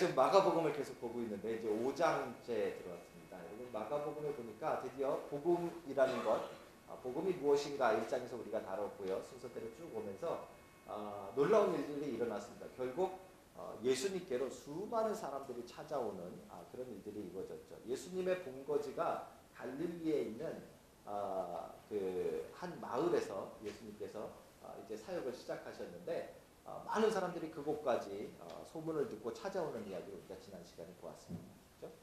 지금 마가복음을 계속 보고 있는데 이제 5장째 들어왔습니다. 여러분 마가복음에 보니까 드디어 복음이라는 것, 복음이 무엇인가 1장에서 우리가 다뤘고요. 순서대로 쭉 오면서 놀라운 일들이 일어났습니다. 결국 예수님께로 수많은 사람들이 찾아오는 그런 일들이 이루어졌죠. 예수님의 본거지가 갈릴리에 있는 그 한 마을에서 예수님께서 이제 사역을 시작하셨는데 많은 사람들이 그곳까지 소문을 듣고 찾아오는 이야기를 우리가 지난 시간에 보았습니다. 그렇죠?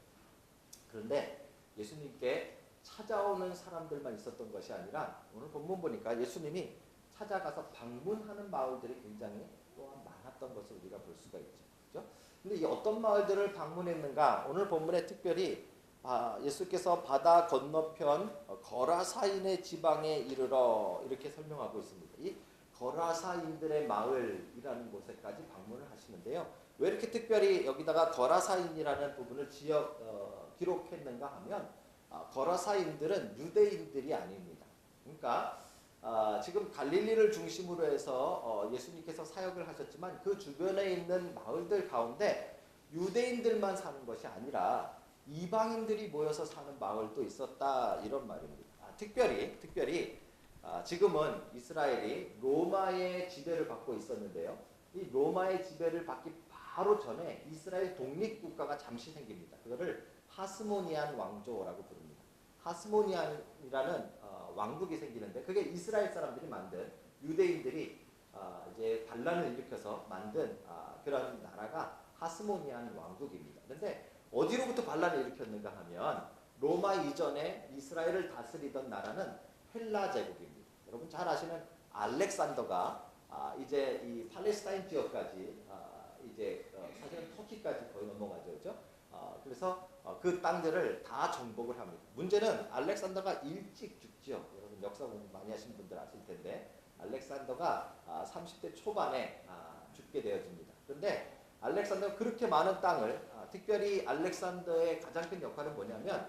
그런데 예수님께 찾아오는 사람들만 있었던 것이 아니라 오늘 본문 보니까 예수님이 찾아가서 방문하는 마을들이 굉장히 또한 많았던 것을 우리가 볼 수가 있죠. 그렇죠? 근데 이 어떤 마을들을 방문했는가? 오늘 본문에 특별히 예수께서 바다 건너편 거라사인의 지방에 이르러 이렇게 설명하고 있습니다. 이 거라사인들의 마을이라는 곳에까지 방문을 하시는데요. 왜 이렇게 특별히 여기다가 거라사인이라는 부분을 기록했는가 하면 거라사인들은 유대인들이 아닙니다. 그러니까 지금 갈릴리를 중심으로 해서 예수님께서 사역을 하셨지만 그 주변에 있는 마을들 가운데 유대인들만 사는 것이 아니라 이방인들이 모여서 사는 마을도 있었다 이런 말입니다. 특별히 지금은 이스라엘이 로마의 지배를 받고 있었는데요. 이 로마의 지배를 받기 바로 전에 이스라엘 독립국가가 잠시 생깁니다. 그거를 하스모니안 왕조라고 부릅니다. 하스모니안이라는 왕국이 생기는데 그게 이스라엘 사람들이 만든 유대인들이 이제 반란을 일으켜서 만든 그런 나라가 하스모니안 왕국입니다. 그런데 어디로부터 반란을 일으켰는가 하면 로마 이전에 이스라엘을 다스리던 나라는 헬라 제국입니다. 여러분 잘 아시는 알렉산더가 이제 이 팔레스타인 지역까지 이제 사실은 터키까지 거의 넘어가죠, 그렇죠? 그래서 그 땅들을 다 정복을 합니다. 문제는 알렉산더가 일찍 죽죠. 여러분 역사 공부 많이 하신 분들 아실 텐데 알렉산더가 30대 초반에 죽게 되어집니다. 그런데 알렉산더가 그렇게 많은 땅을 특별히 알렉산더의 가장 큰 역할은 뭐냐면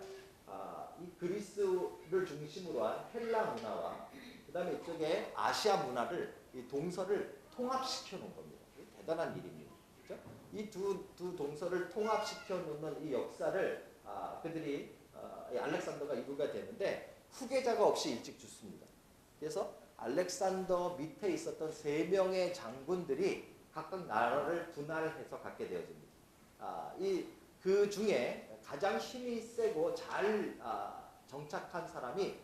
이 그리스를 중심으로 한 헬라 문화와 그 다음에 이쪽에 아시아 문화를 이 동서를 통합시켜 놓은 겁니다. 대단한 일입니다. 그렇죠? 이 두 동서를 통합시켜 놓는 이 역사를 그들이 알렉산더가 이루게 되는데 후계자가 없이 일찍 죽습니다. 그래서 알렉산더 밑에 있었던 3명의 장군들이 각각 나라를 분할해서 갖게 되어집니다. 그 중에 가장 힘이 세고 잘 정착한 사람이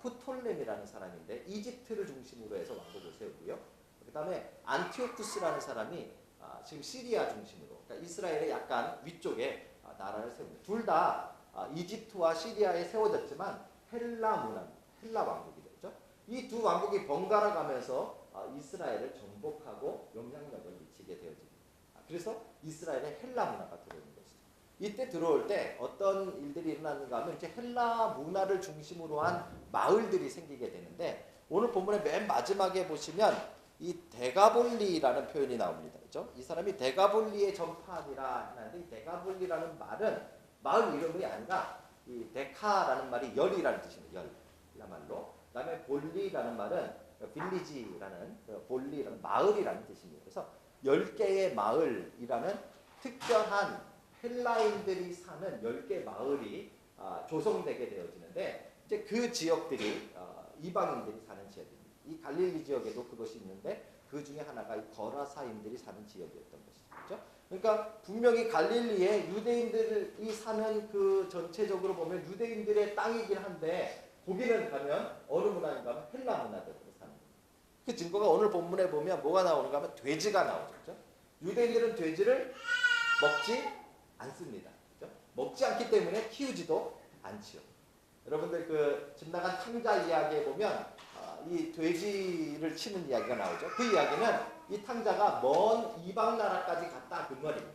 프톨레미라는 사람인데 이집트를 중심으로 해서 왕국을 세우고요. 그 다음에 안티오쿠스라는 사람이 지금 시리아 중심으로, 그러니까 이스라엘의 약간 위쪽에 나라를 세웁니다. 둘 다 이집트와 시리아에 세워졌지만 헬라 문화, 헬라 왕국이 되죠. 이 두 왕국이 번갈아 가면서 이스라엘을 정복하고 영향력을 미치게 되어집니다. 그래서 이스라엘의 헬라 문화가 들어오는 것이죠. 이때 들어올 때 어떤 일들이 일어났는가 하면 이제 헬라 문화를 중심으로 한 마을들이 생기게 되는데 오늘 본문의 맨 마지막에 보시면 이 데가볼리라는 표현이 나옵니다. 그렇죠? 이 사람이 데가볼리의 전파하니라 하는데 이 데가볼리라는 말은 마을 이름이 아니라 이 데카라는 말이 열이라는 뜻입니다. 열. 말로. 그다음에 볼리라는 말은 빌리지라는 볼리라는 마을이라는 뜻입니다. 그래서 10개의 마을이라는 특별한 헬라인들이 사는 10개 마을이 조성되게 되어지는데 이제 그 지역들이 이방인들이 사는 지역입니다. 이 갈릴리 지역에도 그것이 있는데 그 중에 하나가 이 거라사인들이 사는 지역이었던 것이죠. 그렇죠? 그러니까 분명히 갈릴리에 유대인들이 사는 그 전체적으로 보면 유대인들의 땅이긴 한데 거기는 가면 어느 문화인가 하면 헬라 문화들으로 사는 거예요. 그 증거가 오늘 본문에 보면 뭐가 나오는가 하면 돼지가 나오죠. 그렇죠? 유대인들은 돼지를 먹지 않습니다. 그렇죠? 먹지 않기 때문에 키우지도 않지요. 여러분들 그 집 나간 탕자 이야기에 보면 이 돼지를 치는 이야기가 나오죠. 그 이야기는 이 탕자가 먼 이방 나라까지 갔다 그 말입니다.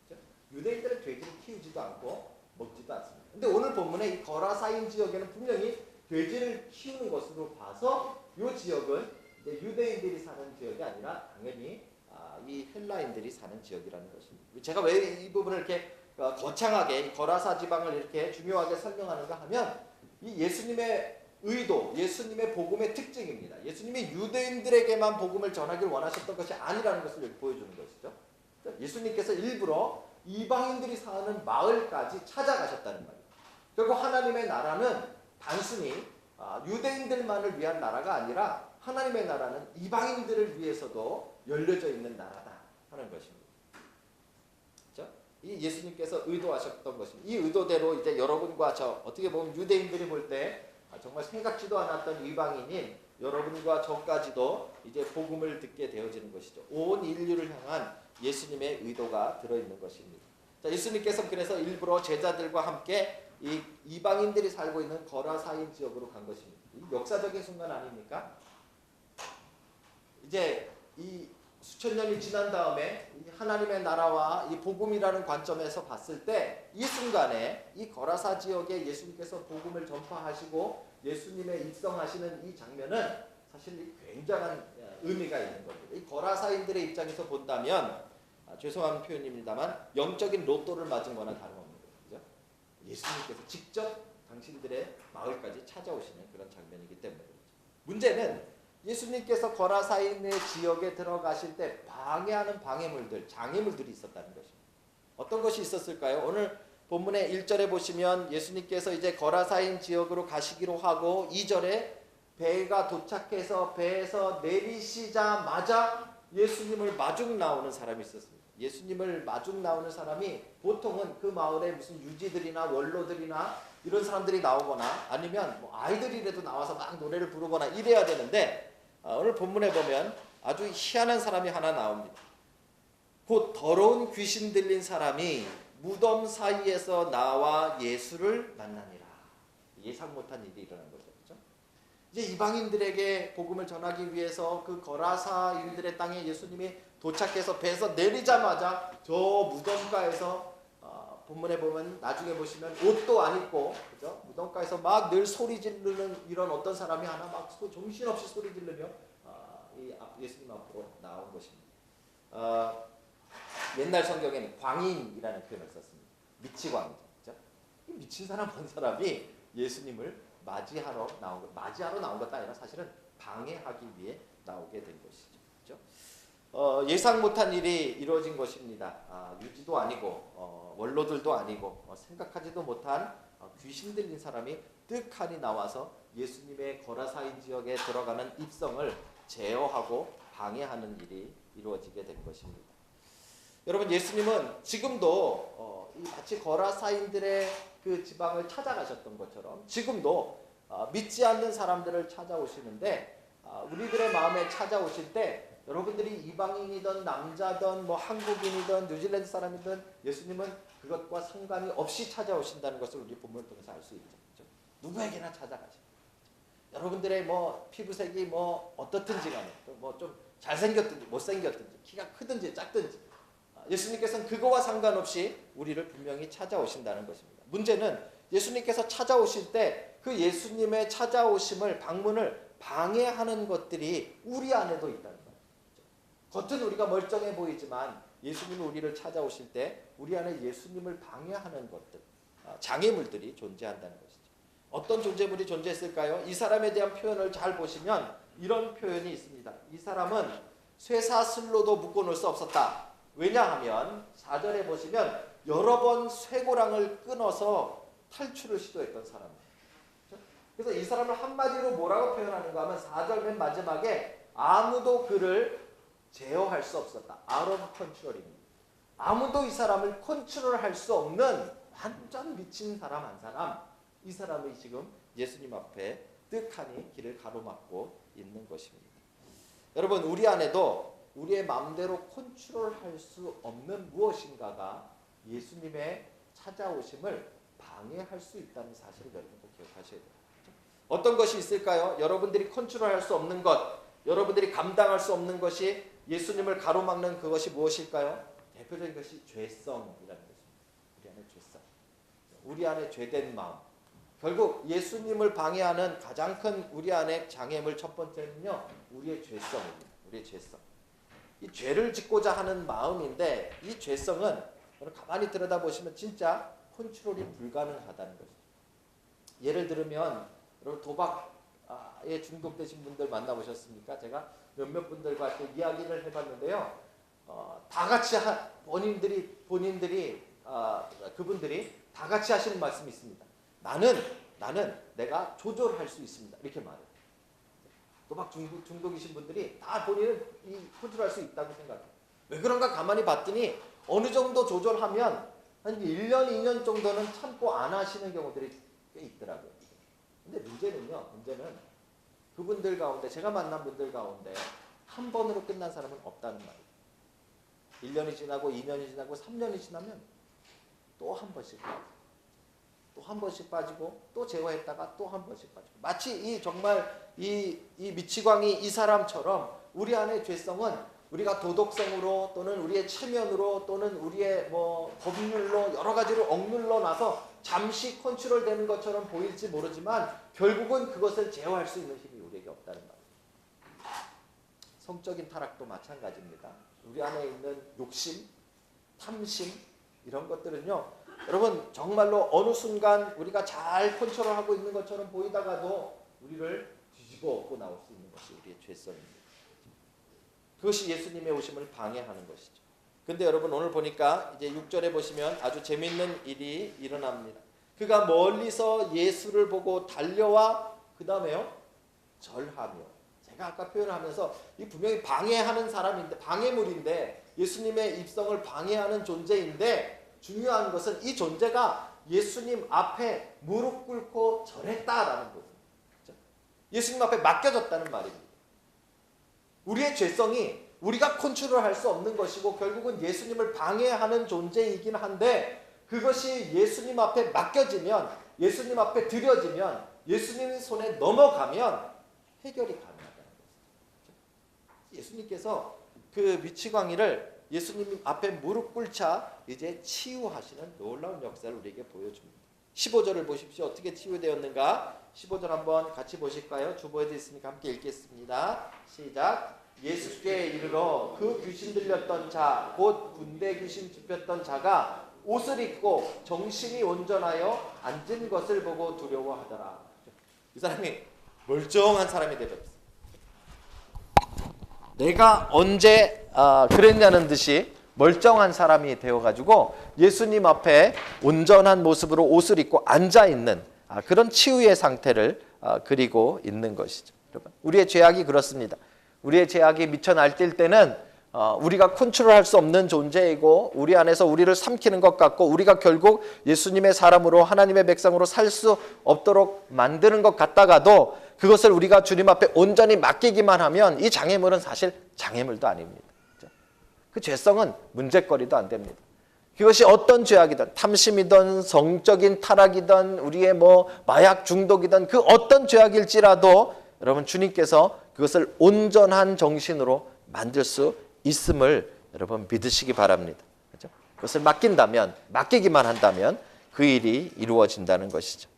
그렇죠? 유대인들은 돼지를 키우지도 않고 먹지도 않습니다. 근데 오늘 본문에 이 거라사인 지역에는 분명히 돼지를 키우는 것으로 봐서 이 지역은 이제 유대인들이 사는 지역이 아니라 당연히 이 헬라인들이 사는 지역이라는 것입니다. 제가 왜 이 부분을 이렇게 거창하게 거라사 지방을 이렇게 중요하게 설명하는가 하면 이 예수님의 의도, 예수님의 복음의 특징입니다. 예수님이 유대인들에게만 복음을 전하기를 원하셨던 것이 아니라는 것을 여기 보여주는 것이죠. 예수님께서 일부러 이방인들이 사는 마을까지 찾아가셨다는 말이에요. 결국 하나님의 나라는 단순히 유대인들만을 위한 나라가 아니라 하나님의 나라는 이방인들을 위해서도 열려져 있는 나라다 하는 것입니다. 그렇죠? 이 예수님께서 의도하셨던 것입니다. 이 의도대로 이제 여러분과 저 어떻게 보면 유대인들이 볼 때 정말 생각지도 않았던 이방인인 여러분과 저까지도 이제 복음을 듣게 되어지는 것이죠. 온 인류를 향한 예수님의 의도가 들어있는 것입니다. 자, 예수님께서 그래서 일부러 제자들과 함께 이 이방인들이 살고 있는 거라사인 지역으로 간 것입니다. 이 역사적인 순간 아닙니까? 이제 이 수천 년이 지난 다음에 하나님의 나라와 이 복음이라는 관점에서 봤을 때 이 순간에 이 거라사 지역에 예수님께서 복음을 전파하시고 예수님의 입성하시는 이 장면은 사실 굉장한 의미가 있는 겁니다. 이 거라사인들의 입장에서 본다면 죄송한 표현입니다만 영적인 로또를 맞은 거나 다름없는 거죠. 예수님께서 직접 당신들의 마을까지 찾아오시는 그런 장면이기 때문에 그렇죠. 문제는 예수님께서 거라사인의 지역에 들어가실 때 방해하는 방해물들, 장애물들이 있었다는 것입니다. 어떤 것이 있었을까요? 오늘 본문의 1절에 보시면 예수님께서 이제 거라사인 지역으로 가시기로 하고 2절에 배가 도착해서 배에서 내리시자마자 예수님을 마중 나오는 사람이 있었습니다. 예수님을 마중 나오는 사람이 보통은 그 마을에 무슨 유지들이나 원로들이나 이런 사람들이 나오거나 아니면 뭐 아이들이라도 나와서 막 노래를 부르거나 이래야 되는데 오늘 본문에 보면 아주 희한한 사람이 하나 나옵니다. 곧 더러운 귀신 들린 사람이 무덤 사이에서 나와 예수를 만나니라. 예상 못한 일이 일어난 거죠. 그렇죠? 이제 이방인들에게 복음을 전하기 위해서 그 거라사인들의 땅에 예수님이 도착해서 배에서 내리자마자 저 무덤가에서 본문에 보면 나중에 보시면 옷도 안 입고 그죠? 무덤가에서 막 늘 소리 지르는 이런 어떤 사람이 하나 막 정신없이 소리 지르며 예수님 앞으로 나온 것입니다. 옛날 성경에는 광인이라는 표현을 썼습니다. 미치광이죠. 그죠? 이 미친 사람 본 사람이 예수님을 맞이하러 나온 것도 아니라 사실은 방해하기 위해 나오게 된 것이죠. 그죠? 예상 못한 일이 이루어진 것입니다. 유지도 아니고 원로들도 아니고 생각하지도 못한 귀신 들린 사람이 뜩하니 나와서 예수님의 거라사인 지역에 들어가는 입성을 제어하고 방해하는 일이 이루어지게 된 것입니다. 여러분 예수님은 지금도 마치 거라사인들의 그 지방을 찾아가셨던 것처럼 지금도 믿지 않는 사람들을 찾아오시는데 우리들의 마음에 찾아오실 때 여러분들이 이방인이든 남자든 뭐 한국인이든 뉴질랜드 사람이든 예수님은 그것과 상관이 없이 찾아오신다는 것을 우리 본문을 통해서 알 수 있죠. 그렇죠? 누구에게나 찾아가십니다. 여러분들의 뭐 피부색이 뭐 어떻든지 간에 뭐 좀 잘생겼든지 못생겼든지 키가 크든지 작든지 예수님께서는 그거와 상관없이 우리를 분명히 찾아오신다는 것입니다. 문제는 예수님께서 찾아오실 때 그 예수님의 찾아오심을 방문을 방해하는 것들이 우리 안에도 있다는 거예요. 겉은 우리가 멀쩡해 보이지만 예수님이 우리를 찾아오실 때 우리 안에 예수님을 방해하는 것들, 장애물들이 존재한다는 것이죠. 어떤 존재물이 존재했을까요? 이 사람에 대한 표현을 잘 보시면 이런 표현이 있습니다. 이 사람은 쇠사슬로도 묶어놓을 수 없었다. 왜냐하면 4절에 보시면 여러 번 쇠고랑을 끊어서 탈출을 시도했던 사람입니다. 그래서 이 사람을 한마디로 뭐라고 표현하는가 하면 4절 맨 마지막에 아무도 그를 제어할 수 없었다. Out of control입니다. 아무도 이 사람을 컨트롤할 수 없는 완전 미친 사람 한 사람, 이 사람이 지금 예수님 앞에 뜩하니 길을 가로막고 있는 것입니다. 여러분 우리 안에도 우리의 마음대로 컨트롤할 수 없는 무엇인가가 예수님의 찾아오심을 방해할 수 있다는 사실을 여러분도 기억하셔야 돼요. 어떤 것이 있을까요? 여러분들이 컨트롤할 수 없는 것, 여러분들이 감당할 수 없는 것이 예수님을 가로막는 그것이 무엇일까요? 대표적인 것이 죄성이라는 것입니다. 우리 안에 죄성, 우리 안에 죄된 마음. 결국 예수님을 방해하는 가장 큰 우리 안에 장애물 첫 번째는요, 우리의 죄성입니다. 우리의 죄성. 이 죄를 짓고자 하는 마음인데 이 죄성은 가만히 들여다보시면 진짜 컨트롤이 불가능하다는 것이죠. 예를 들면 여러분 도박에 중독되신 분들 만나보셨습니까? 제가 몇몇 분들과 또 이야기를 해봤는데요. 다 같이 그분들이 다 같이 하시는 말씀이 있습니다. 나는 내가 조절할 수 있습니다. 이렇게 말해요. 도박 중독이신 분들이 다 본인은 컨트롤할 수 있다고 생각해요. 왜 그런가 가만히 봤더니 어느 정도 조절하면 한 1년, 2년 정도는 참고 안 하시는 경우들이 꽤 있더라고요. 근데 문제는 그분들 가운데, 제가 만난 분들 가운데 한 번으로 끝난 사람은 없다는 말이에요. 1년이 지나고 2년이 지나고 3년이 지나면 또 한 번씩 빠지고 또 한 번씩 빠지고 또 제어했다가 또 한 번씩 빠지고, 마치 정말 이 미치광이 이 사람처럼 우리 안의 죄성은 우리가 도덕성으로 또는 우리의 체면으로 또는 우리의 법률로 여러 가지로 억눌러 놔서 잠시 컨트롤되는 것처럼 보일지 모르지만 결국은 그것을 제어할 수 있는 힘이 우리에게 없다는 말이에요. 성적인 타락도 마찬가지입니다. 우리 안에 있는 욕심, 탐심 이런 것들은요, 여러분 정말로 어느 순간 우리가 잘 컨트롤하고 있는 것처럼 보이다가도 우리를 뒤집어 엎고 나올 수 있는 것이 우리의 죄성입니다. 그것이 예수님의 오심을 방해하는 것이죠. 근데 여러분 오늘 보니까 이제 6절에 보시면 아주 재미있는 일이 일어납니다. 그가 멀리서 예수를 보고 달려와 그 다음에요 절하며. 제가 아까 표현을 하면서 이 분명히 방해하는 사람인데, 방해물인데, 예수님의 입성을 방해하는 존재인데, 중요한 것은 이 존재가 예수님 앞에 무릎 꿇고 절했다라는 거죠. 예수님 앞에 맡겨졌다는 말입니다. 우리의 죄성이 우리가 컨트롤할 수 없는 것이고 결국은 예수님을 방해하는 존재이긴 한데, 그것이 예수님 앞에 맡겨지면, 예수님 앞에 드려지면, 예수님 손에 넘어가면 해결이 가능하다는 것이죠. 예수님께서 그 미치광이를 예수님 앞에 무릎 꿇자 이제 치유하시는 놀라운 역사를 우리에게 보여줍니다. 15절을 보십시오. 어떻게 치유되었는가? 15절 한번 같이 보실까요? 주보에도 있으니까 함께 읽겠습니다. 시작. 예수께 이르러 그 귀신 들렸던 자, 곧 군대 귀신 짚혔던 자가 옷을 입고 정신이 온전하여 앉은 것을 보고 두려워하더라. 이 사람이 멀쩡한 사람이 되어버렸어요. 내가 언제 그랬냐는 듯이 멀쩡한 사람이 되어가지고 예수님 앞에 온전한 모습으로 옷을 입고 앉아있는 그런 치유의 상태를 그리고 있는 것이죠. 여러분, 우리의 죄악이 그렇습니다. 우리의 죄악이 미쳐 날뛸 때는 우리가 컨트롤할 수 없는 존재이고 우리 안에서 우리를 삼키는 것 같고 우리가 결국 예수님의 사람으로 하나님의 백성으로 살 수 없도록 만드는 것 같다가도 그것을 우리가 주님 앞에 온전히 맡기기만 하면 이 장애물은 사실 장애물도 아닙니다. 그 죄성은 문제거리도 안 됩니다. 그것이 어떤 죄악이든 탐심이든 성적인 타락이든 우리의 마약 중독이든 그 어떤 죄악일지라도 여러분 주님께서 그것을 온전한 정신으로 만들 수 있음을 여러분 믿으시기 바랍니다. 그렇죠? 그것을 맡기기만 한다면 그 일이 이루어진다는 것이죠.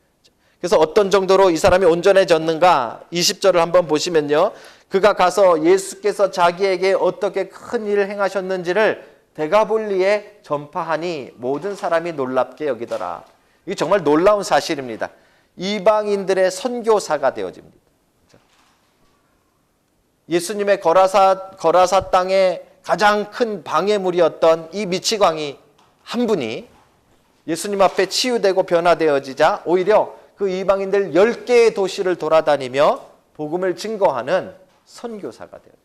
그래서 어떤 정도로 이 사람이 온전해졌는가? 20절을 한번 보시면요. 그가 가서 예수께서 자기에게 어떻게 큰 일을 행하셨는지를 데가볼리에 전파하니 모든 사람이 놀랍게 여기더라. 이게 정말 놀라운 사실입니다. 이방인들의 선교사가 되어집니다. 예수님의 거라사 땅에 가장 큰 방해물이었던 이 미치광이 한 분이 예수님 앞에 치유되고 변화되어지자 오히려 그 이방인들 10개의 도시를 돌아다니며 복음을 증거하는 선교사가 되어요.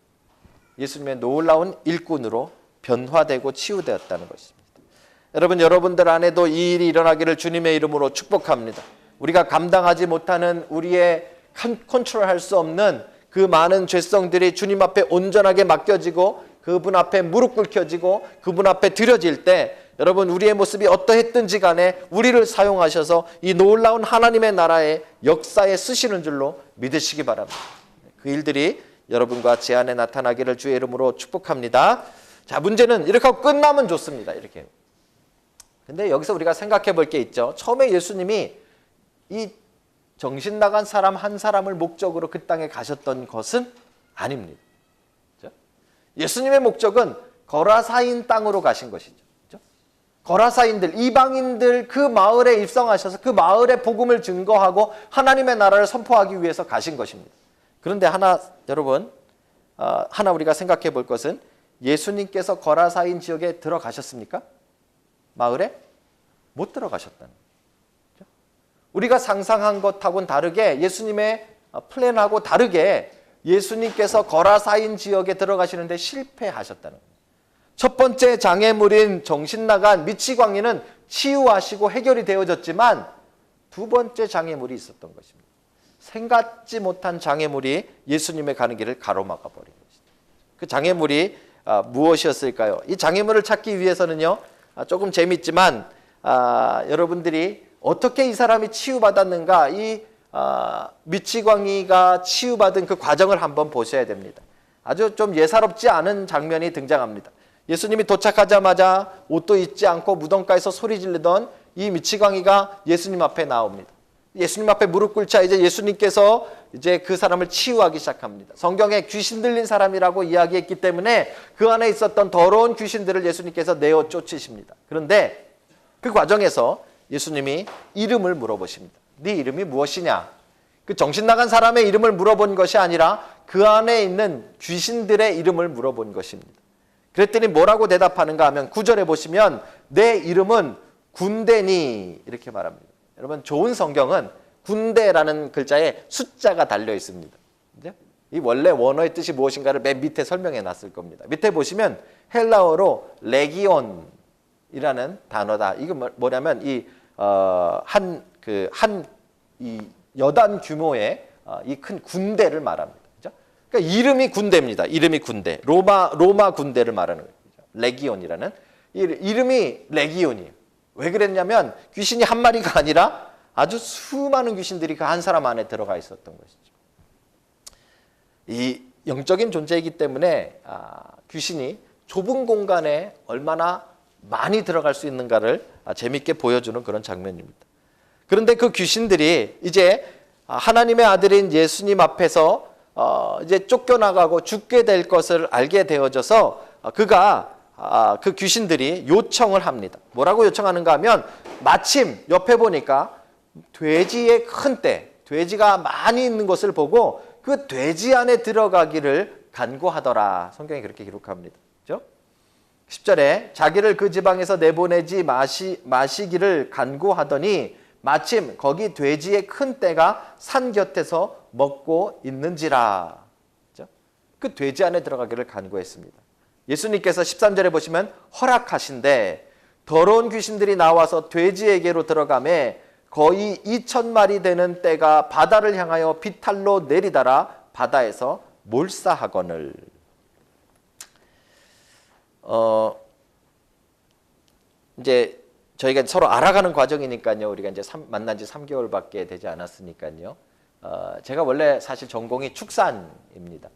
예수님의 놀라운 일꾼으로 변화되고 치유되었다는 것입니다. 여러분, 여러분들 안에도 이 일이 일어나기를 주님의 이름으로 축복합니다. 우리가 감당하지 못하는 우리의 컨트롤할 수 없는 그 많은 죄성들이 주님 앞에 온전하게 맡겨지고 그분 앞에 무릎 꿇혀지고 그분 앞에 드려질 때 여러분 우리의 모습이 어떠했든지 간에 우리를 사용하셔서 이 놀라운 하나님의 나라의 역사에 쓰시는 줄로 믿으시기 바랍니다. 그 일들이 여러분과 제 안에 나타나기를 주의 이름으로 축복합니다. 자, 문제는 이렇게 하고 끝나면 좋습니다. 이렇게. 근데 여기서 우리가 생각해 볼 게 있죠. 처음에 예수님이 이 정신 나간 사람 한 사람을 목적으로 그 땅에 가셨던 것은 아닙니다. 그렇죠? 예수님의 목적은 거라사인 땅으로 가신 것이죠. 그렇죠? 거라사인들, 이방인들 그 마을에 입성하셔서 그 마을의 복음을 증거하고 하나님의 나라를 선포하기 위해서 가신 것입니다. 그런데 여러분, 하나 우리가 생각해 볼 것은 예수님께서 거라사인 지역에 들어가셨습니까? 마을에? 못 들어가셨다는 거죠. 우리가 상상한 것하고는 다르게 예수님의 플랜하고 다르게 예수님께서 거라사인 지역에 들어가시는데 실패하셨다는 거예요. 첫 번째 장애물인 정신나간 미치광이는 치유하시고 해결이 되어졌지만 두 번째 장애물이 있었던 것입니다. 생각지 못한 장애물이 예수님의 가는 길을 가로막아 버린 것입니다. 그 장애물이 무엇이었을까요? 이 장애물을 찾기 위해서는요, 조금 재밌지만 여러분들이 어떻게 이 사람이 치유받았는가, 이 미치광이가 치유받은 그 과정을 한번 보셔야 됩니다. 아주 좀 예사롭지 않은 장면이 등장합니다. 예수님이 도착하자마자 옷도 입지 않고 무덤가에서 소리 지르던 이 미치광이가 예수님 앞에 나옵니다. 예수님 앞에 무릎 꿇자 이제 예수님께서 이제 그 사람을 치유하기 시작합니다. 성경에 귀신 들린 사람이라고 이야기했기 때문에 그 안에 있었던 더러운 귀신들을 예수님께서 내어 쫓으십니다. 그런데 그 과정에서 예수님이 이름을 물어보십니다. 네 이름이 무엇이냐? 그 정신 나간 사람의 이름을 물어본 것이 아니라 그 안에 있는 귀신들의 이름을 물어본 것입니다. 그랬더니 뭐라고 대답하는가 하면 9절에 보시면 내 이름은 군대니 이렇게 말합니다. 여러분 좋은 성경은 군대라는 글자에 숫자가 달려 있습니다. 이 원래 원어의 뜻이 무엇인가를 맨 밑에 설명해 놨을 겁니다. 밑에 보시면 헬라어로 레기온이라는 단어다. 이거 뭐냐면 이 여단 규모의 이 큰 군대를 말합니다. 그러니까 이름이 군대입니다. 이름이 군대. 로마 군대를 말하는 거예요. 레기온이라는 이름이 레기온이에요. 왜 그랬냐면 귀신이 한 마리가 아니라 아주 수많은 귀신들이 그 한 사람 안에 들어가 있었던 것이죠. 이 영적인 존재이기 때문에 귀신이 좁은 공간에 얼마나 많이 들어갈 수 있는가를 재밌게 보여주는 그런 장면입니다. 그런데 그 귀신들이 이제 하나님의 아들인 예수님 앞에서 이제 쫓겨나가고 죽게 될 것을 알게 되어져서 그 귀신들이 요청을 합니다. 뭐라고 요청하는가 하면 마침 옆에 보니까 돼지의 큰 떼, 돼지가 많이 있는 것을 보고 그 돼지 안에 들어가기를 간구하더라. 성경이 그렇게 기록합니다. 그렇죠? 10절에 자기를 그 지방에서 내보내지 마시기를 간구하더니 마침 거기 돼지의 큰 떼가 산 곁에서 먹고 있는지라. 그렇죠? 그 돼지 안에 들어가기를 간구했습니다. 예수님께서 13절에 보시면 허락하신데 더러운 귀신들이 나와서 돼지에게로 들어가매 거의 2,000마리 되는 떼가 바다를 향하여 비탈로 내리다라 바다에서 몰사하거늘. 이제 저희가 서로 알아가는 과정이니까요. 우리가 이제 만난 지 3개월밖에 되지 않았으니까요. 제가 원래 사실 전공이 축산입니다.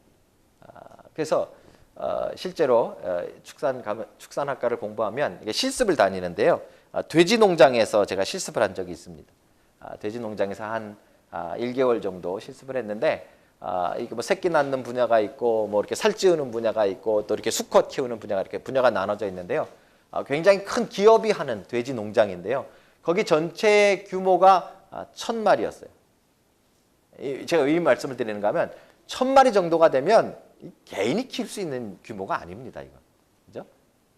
그래서 실제로 축산학과를 공부하면 이게 실습을 다니는데요. 돼지 농장에서 제가 실습을 한 적이 있습니다. 돼지 농장에서 한 1개월 정도 실습을 했는데 이게 뭐 새끼 낳는 분야가 있고 뭐 이렇게 살찌우는 분야가 있고 또 이렇게 수컷 키우는 분야가 이렇게 분야가 나눠져 있는데요. 굉장히 큰 기업이 하는 돼지 농장인데요. 거기 전체 규모가 1,000마리였어요. 제가 왜 이 말씀을 드리는가 하면 1,000마리 정도가 되면 개인이 키울 수 있는 규모가 아닙니다. 그죠?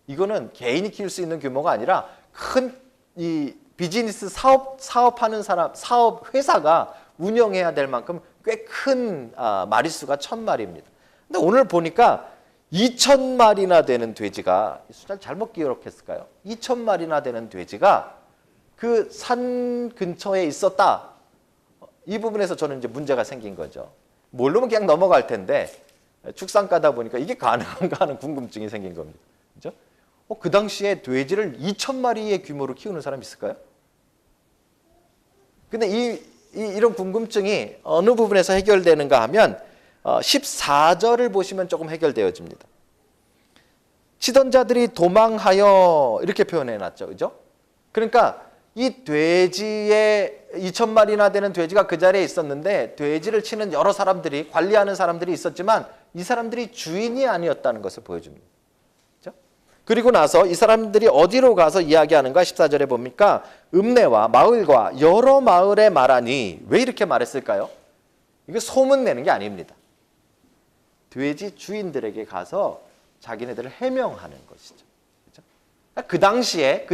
이거는 개인이 키울 수 있는 규모가 아니라 큰 이 비즈니스 사업하는 사람, 사업 회사가 운영해야 될 만큼 꽤 큰 마리수가 1,000마리입니다. 근데 오늘 보니까 2,000마리나 되는 돼지가, 숫자를 잘못 기록했을까요? 2,000마리나 되는 돼지가 그 산 근처에 있었다. 이 부분에서 저는 이제 문제가 생긴 거죠. 모르면 그냥 넘어갈 텐데 축산가다 보니까 이게 가능한가 하는 궁금증이 생긴 겁니다. 그죠? 그 당시에 돼지를 2,000마리의 규모로 키우는 사람이 있을까요? 근데 이런 궁금증이 어느 부분에서 해결되는가 하면 14절을 보시면 조금 해결되어집니다. 치던 자들이 도망하여 이렇게 표현해 놨죠. 그죠? 그러니까 이 돼지의 2,000마리나 되는 돼지가 그 자리에 있었는데 돼지를 치는 여러 사람들이, 관리하는 사람들이 있었지만 이 사람들이 주인이 아니었다는 것을 보여줍니다. 그렇죠? 그리고 나서 이 사람들이 어디로 가서 이야기하는가 14절에 봅니까? 읍내와 마을과 여러 마을에 말하니. 왜 이렇게 말했을까요? 이거 소문내는 게 아닙니다. 돼지 주인들에게 가서 자기네들을 해명하는 것이죠. 그렇죠? 그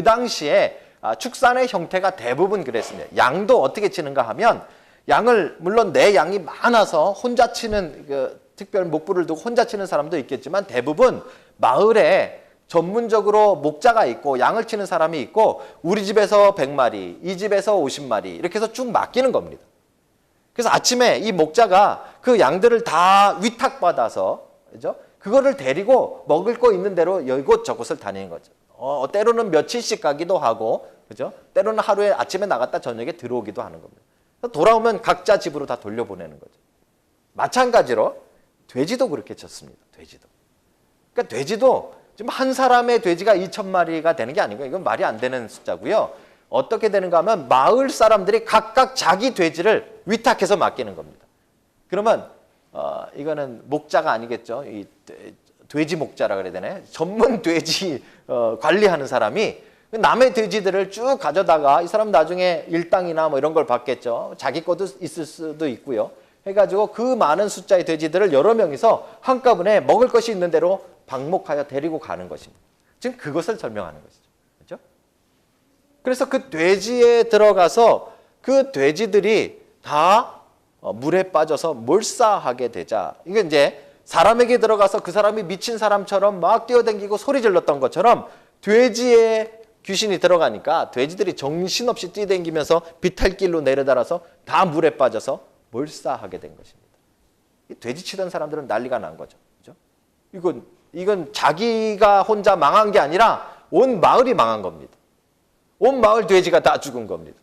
당시에 축산의 형태가 대부분 그랬습니다. 양도 어떻게 치는가 하면 양을 물론 내 양이 많아서 혼자 치는 특별 목부를 두고 혼자 치는 사람도 있겠지만 대부분 마을에 전문적으로 목자가 있고 양을 치는 사람이 있고 우리 집에서 100마리, 이 집에서 50마리 이렇게 해서 쭉 맡기는 겁니다. 그래서 아침에 이 목자가 그 양들을 다 위탁받아서 그죠? 그거를 데리고 먹을 거 있는 대로 이곳저곳을 다니는 거죠. 때로는 며칠씩 가기도 하고 그죠? 때로는 하루에 아침에 나갔다 저녁에 들어오기도 하는 겁니다. 돌아오면 각자 집으로 다 돌려보내는 거죠. 마찬가지로 돼지도 그렇게 쳤습니다. 돼지도. 그러니까 돼지도 지금 한 사람의 돼지가 2,000마리가 되는 게 아니고 이건 말이 안 되는 숫자고요. 어떻게 되는가 하면 마을 사람들이 각각 자기 돼지를 위탁해서 맡기는 겁니다. 그러면 이거는 목자가 아니겠죠. 이 돼지 목자라 그래야 되네. 전문 돼지 관리하는 사람이 남의 돼지들을 쭉 가져다가 이 사람 나중에 일당이나 뭐 이런 걸 받겠죠. 자기 것도 있을 수도 있고요. 해가지고 그 많은 숫자의 돼지들을 여러 명이서 한꺼번에 먹을 것이 있는 대로 방목하여 데리고 가는 것입니다. 지금 그것을 설명하는 것이죠. 그렇죠? 그래서 그 돼지에 들어가서 그 돼지들이 다 물에 빠져서 몰사하게 되자 이게 이제 사람에게 들어가서 그 사람이 미친 사람처럼 막 뛰어다니고 소리 질렀던 것처럼 돼지에 귀신이 들어가니까 돼지들이 정신없이 뛰어다니면서 비탈길로 내려달아서 다 물에 빠져서 몰사하게 된 것입니다. 이 돼지 치던 사람들은 난리가 난 거죠. 그렇죠? 이건 자기가 혼자 망한 게 아니라 온 마을이 망한 겁니다. 온 마을 돼지가 다 죽은 겁니다.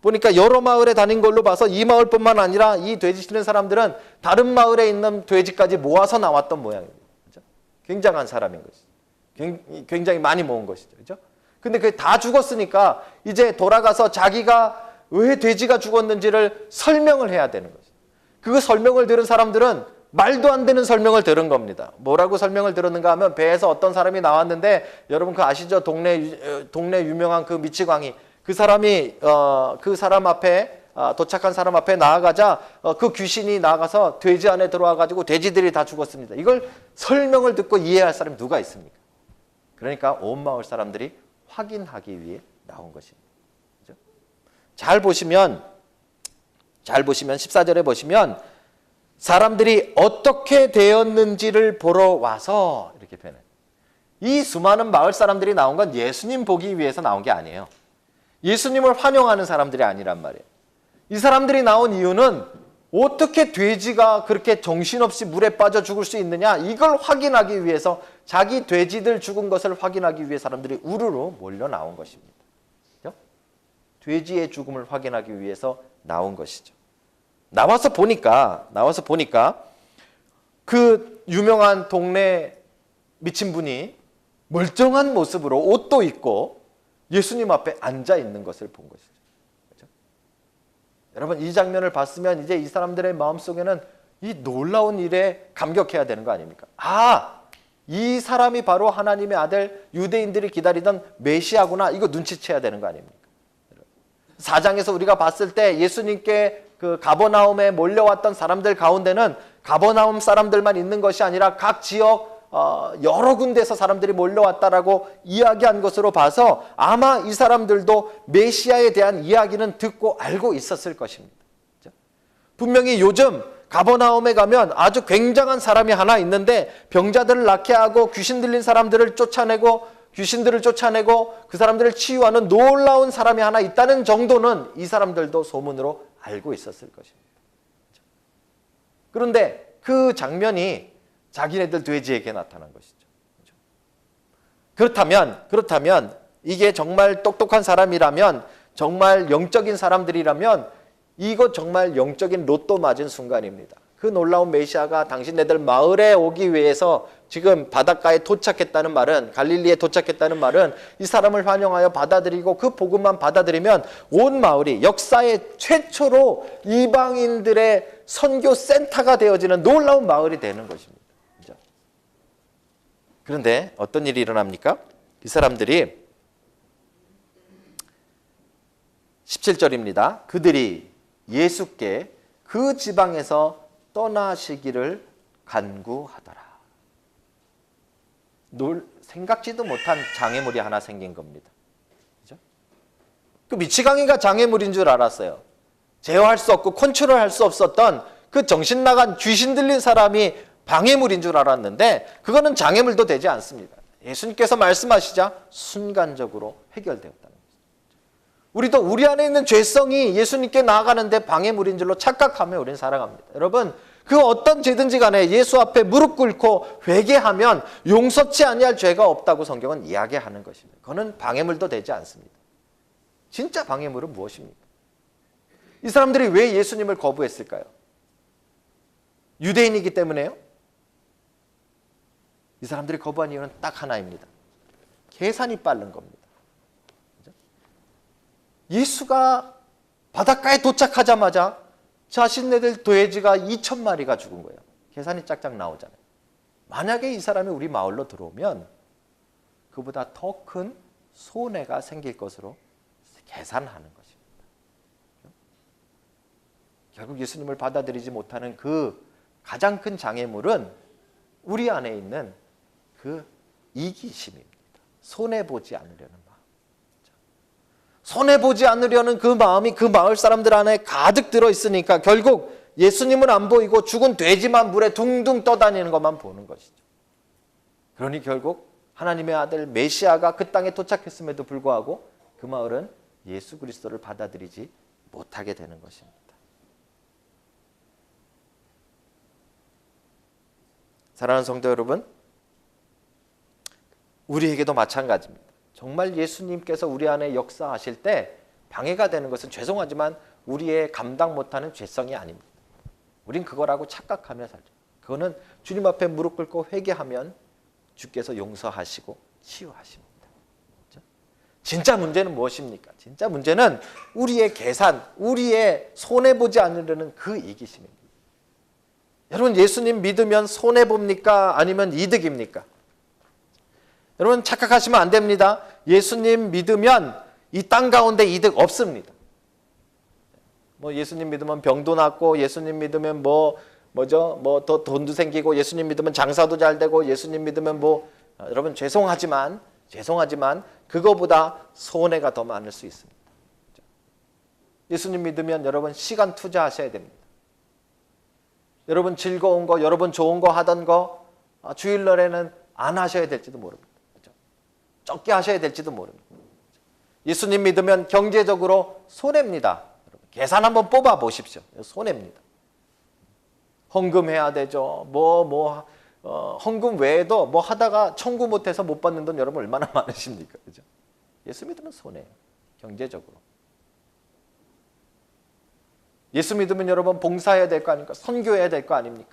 보니까 여러 마을에 다닌 걸로 봐서 이 마을뿐만 아니라 이 돼지 치는 사람들은 다른 마을에 있는 돼지까지 모아서 나왔던 모양입니다. 그렇죠? 굉장한 사람인 것이죠. 굉장히 많이 모은 것이죠. 그렇죠? 근데 그게 다 죽었으니까 이제 돌아가서 자기가 왜 돼지가 죽었는지를 설명을 해야 되는 거죠. 그 설명을 들은 사람들은 말도 안 되는 설명을 들은 겁니다. 뭐라고 설명을 들었는가 하면 배에서 어떤 사람이 나왔는데 여러분 그 아시죠? 동네 유명한 그 미치광이 그 사람이 그 사람 앞에 도착한 사람 앞에 나아가자 그 귀신이 나가서 돼지 안에 들어와 가지고 돼지들이 다 죽었습니다. 이걸 설명을 듣고 이해할 사람이 누가 있습니까? 그러니까 온 마을 사람들이 확인하기 위해 나온 것입니다. 그렇죠? 잘 보시면 14절에 보시면 사람들이 어떻게 되었는지를 보러 와서 이렇게 표현해요. 이 수많은 마을 사람들이 나온 건 예수님 보기 위해서 나온 게 아니에요. 예수님을 환영하는 사람들이 아니란 말이에요. 이 사람들이 나온 이유는 어떻게 돼지가 그렇게 정신없이 물에 빠져 죽을 수 있느냐 이걸 확인하기 위해서 자기 돼지들 죽은 것을 확인하기 위해 사람들이 우르르 몰려 나온 것입니다. 그렇죠? 돼지의 죽음을 확인하기 위해서 나온 것이죠. 나와서 보니까 그 유명한 동네 미친 분이 멀쩡한 모습으로 옷도 입고 예수님 앞에 앉아 있는 것을 본 것이죠. 그렇죠? 여러분 이 장면을 봤으면 이제 이 사람들의 마음속에는 이 놀라운 일에 감격해야 되는 거 아닙니까? 이 사람이 바로 하나님의 아들 유대인들이 기다리던 메시아구나 이거 눈치채야 되는 거 아닙니까? 4장에서 우리가 봤을 때 예수님께 그 가버나움에 몰려왔던 사람들 가운데는 가버나움 사람들만 있는 것이 아니라 각 지역 여러 군데에서 사람들이 몰려왔다라고 이야기한 것으로 봐서 아마 이 사람들도 메시아에 대한 이야기는 듣고 알고 있었을 것입니다. 분명히 요즘 가버나움에 가면 아주 굉장한 사람이 하나 있는데 병자들을 낫게 하고 귀신 들린 사람들을 쫓아내고 귀신들을 쫓아내고 그 사람들을 치유하는 놀라운 사람이 하나 있다는 정도는 이 사람들도 소문으로 알고 있었을 것입니다. 그런데 그 장면이 자기네들 돼지에게 나타난 것이죠. 그렇다면 이게 정말 똑똑한 사람이라면 정말 영적인 사람들이라면 이거 정말 영적인 로또 맞은 순간입니다. 그 놀라운 메시아가 당신네들 마을에 오기 위해서 지금 바닷가에 도착했다는 말은 갈릴리에 도착했다는 말은 이 사람을 환영하여 받아들이고 그 복음만 받아들이면 온 마을이 역사의 최초로 이방인들의 선교 센터가 되어지는 놀라운 마을이 되는 것입니다. 그렇죠? 그런데 어떤 일이 일어납니까? 이 사람들이 17절입니다. 그들이 예수께 그 지방에서 떠나시기를 간구하더라. 생각지도 못한 장애물이 하나 생긴 겁니다. 그죠? 그 미치광이가 장애물인 줄 알았어요. 제어할 수 없고 컨트롤할 수 없었던 그 정신 나간 귀신 들린 사람이 방해물인 줄 알았는데 그거는 장애물도 되지 않습니다. 예수님께서 말씀하시자 순간적으로 해결되었다는 거죠. 우리도 우리 안에 있는 죄성이 예수님께 나아가는데 방해물인 줄로 착각하며 우리는 살아갑니다. 여러분, 그 어떤 죄든지 간에 예수 앞에 무릎 꿇고 회개하면 용서치 아니할 죄가 없다고 성경은 이야기하는 것입니다. 그거는 방해물도 되지 않습니다. 진짜 방해물은 무엇입니까? 이 사람들이 왜 예수님을 거부했을까요? 유대인이기 때문에요? 이 사람들이 거부한 이유는 딱 하나입니다. 계산이 빠른 겁니다. 예수가 바닷가에 도착하자마자 자신네들 돼지가 2,000마리가 죽은 거예요. 계산이 짝짝 나오잖아요. 만약에 이 사람이 우리 마을로 들어오면 그보다 더 큰 손해가 생길 것으로 계산하는 것입니다. 결국 예수님을 받아들이지 못하는 그 가장 큰 장애물은 우리 안에 있는 그 이기심입니다. 손해보지 않으려는 마음. 손해보지 않으려는 그 마음이 그 마을 사람들 안에 가득 들어있으니까 결국 예수님은 안 보이고 죽은 돼지만 물에 둥둥 떠다니는 것만 보는 것이죠. 그러니 결국 하나님의 아들 메시아가 그 땅에 도착했음에도 불구하고 그 마을은 예수 그리스도를 받아들이지 못하게 되는 것입니다. 사랑하는 성도 여러분, 우리에게도 마찬가지입니다. 정말 예수님께서 우리 안에 역사하실 때 방해가 되는 것은 죄송하지만 우리의 감당 못하는 죄성이 아닙니다. 우린 그거라고 착각하며 살죠. 그거는 주님 앞에 무릎 꿇고 회개하면 주께서 용서하시고 치유하십니다. 그렇죠? 진짜 문제는 무엇입니까? 진짜 문제는 우리의 계산, 우리의 손해보지 않으려는 그 이기심입니다. 여러분, 예수님 믿으면 손해봅니까? 아니면 이득입니까? 여러분, 착각하시면 안 됩니다. 예수님 믿으면 이 땅 가운데 이득 없습니다. 뭐 예수님 믿으면 병도 낫고, 예수님 믿으면 더 돈도 생기고, 예수님 믿으면 장사도 잘 되고, 예수님 믿으면 여러분 죄송하지만 그거보다 손해가 더 많을 수 있습니다. 예수님 믿으면 여러분 시간 투자하셔야 됩니다. 여러분 즐거운 거, 여러분 좋은 거 하던 거 주일날에는 안 하셔야 될지도 모릅니다. 그렇죠? 적게 하셔야 될지도 모릅니다. 예수님 믿으면 경제적으로 손해입니다. 여러분, 계산 한번 뽑아 보십시오. 손해입니다. 헌금해야 되죠. 헌금 외에도 하다가 청구 못해서 못 받는 돈 여러분 얼마나 많으십니까? 그죠? 예수 믿으면 손해예요. 경제적으로. 예수 믿으면 여러분 봉사해야 될 거 아닙니까? 선교해야 될 거 아닙니까?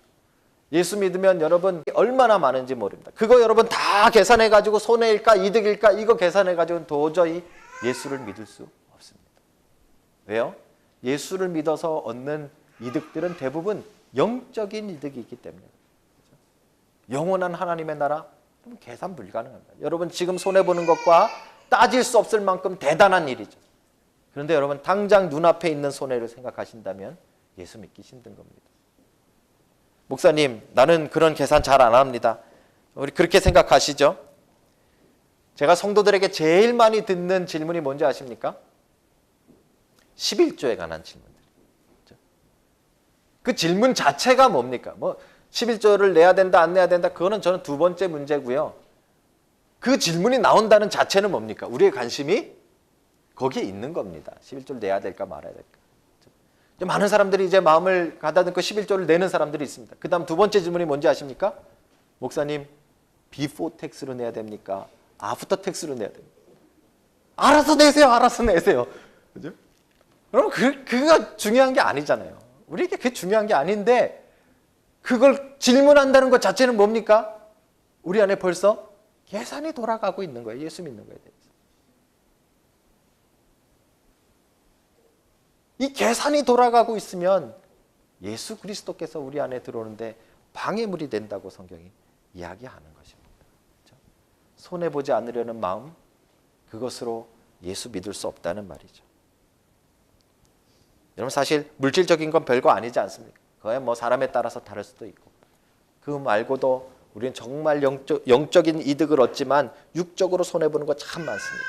예수 믿으면 여러분 얼마나 많은지 모릅니다. 그거 여러분 다 계산해가지고 손해일까 이득일까 이거 계산해가지고는 도저히 예수를 믿을 수 없습니다. 왜요? 예수를 믿어서 얻는 이득들은 대부분 영적인 이득이기 때문에. 영원한 하나님의 나라, 계산 불가능합니다. 여러분 지금 손해보는 것과 따질 수 없을 만큼 대단한 일이죠. 그런데 여러분 당장 눈앞에 있는 손해를 생각하신다면 예수 믿기 힘든 겁니다. 목사님, 나는 그런 계산 잘 안 합니다. 우리 그렇게 생각하시죠? 제가 성도들에게 제일 많이 듣는 질문이 뭔지 아십니까? 11조에 관한 질문들. 그 질문 자체가 뭡니까? 11조를 내야 된다, 안 내야 된다, 그거는 저는 두 번째 문제고요. 그 질문이 나온다는 자체는 뭡니까? 우리의 관심이 거기에 있는 겁니다. 11조를 내야 될까 말아야 될까. 많은 사람들이 이제 마음을 가다듬고 11조를 내는 사람들이 있습니다. 그 다음 두 번째 질문이 뭔지 아십니까? 목사님, before tax로 내야 됩니까? after tax로 내야 됩니까? 알아서 내세요, 알아서 내세요. 그죠? 그럼 그가 중요한 게 아니잖아요. 우리에게 그게 중요한 게 아닌데 그걸 질문한다는 것 자체는 뭡니까? 우리 안에 벌써 계산이 돌아가고 있는 거예요. 예수 믿는 거에 대해서. 이 계산이 돌아가고 있으면 예수 그리스도께서 우리 안에 들어오는데 방해물이 된다고 성경이 이야기하는 것입니다. 그렇죠? 손해보지 않으려는 마음, 그것으로 예수 믿을 수 없다는 말이죠. 여러분 사실 물질적인 건 별거 아니지 않습니까? 그거야 사람에 따라서 다를 수도 있고 그 말고도 우리는 정말 영적인 이득을 얻지만 육적으로 손해보는 거 참 많습니다.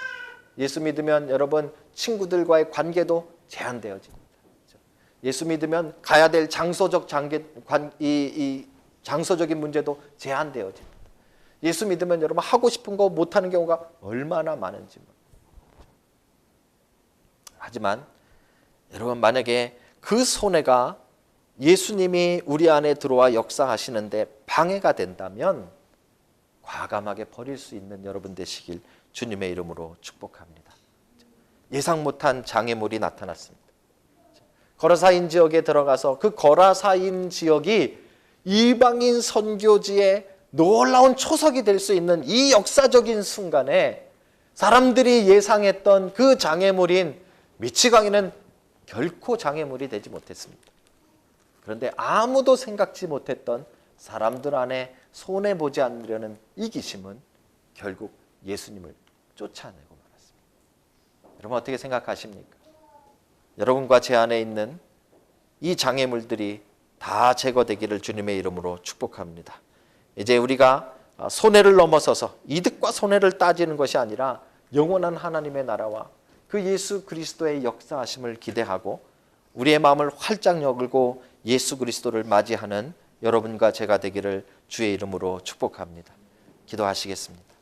예수 믿으면 여러분 친구들과의 관계도 제한되어집니다. 예수 믿으면 가야 될 장소적인 문제도 제한되어집니다. 예수 믿으면 여러분 하고 싶은 거 못하는 경우가 얼마나 많은지. 하지만 여러분 만약에 그 손해가 예수님이 우리 안에 들어와 역사하시는데 방해가 된다면 과감하게 버릴 수 있는 여러분 되시길 주님의 이름으로 축복합니다. 예상 못한 장애물이 나타났습니다. 거라사인 지역에 들어가서 그 거라사인 지역이 이방인 선교지의 놀라운 초석이 될 수 있는 이 역사적인 순간에 사람들이 예상했던 그 장애물인 미치광이는 결코 장애물이 되지 못했습니다. 그런데 아무도 생각지 못했던 사람들 안에 손해보지 않으려는 이기심은 결국 예수님을 쫓아내고 말았습니다. 여러분 어떻게 생각하십니까? 여러분과 제 안에 있는 이 장애물들이 다 제거되기를 주님의 이름으로 축복합니다. 이제 우리가 손해를 넘어서서 이득과 손해를 따지는 것이 아니라 영원한 하나님의 나라와 그 예수 그리스도의 역사하심을 기대하고 우리의 마음을 활짝 열고 예수 그리스도를 맞이하는 여러분과 제가 되기를 주의 이름으로 축복합니다. 기도하시겠습니다.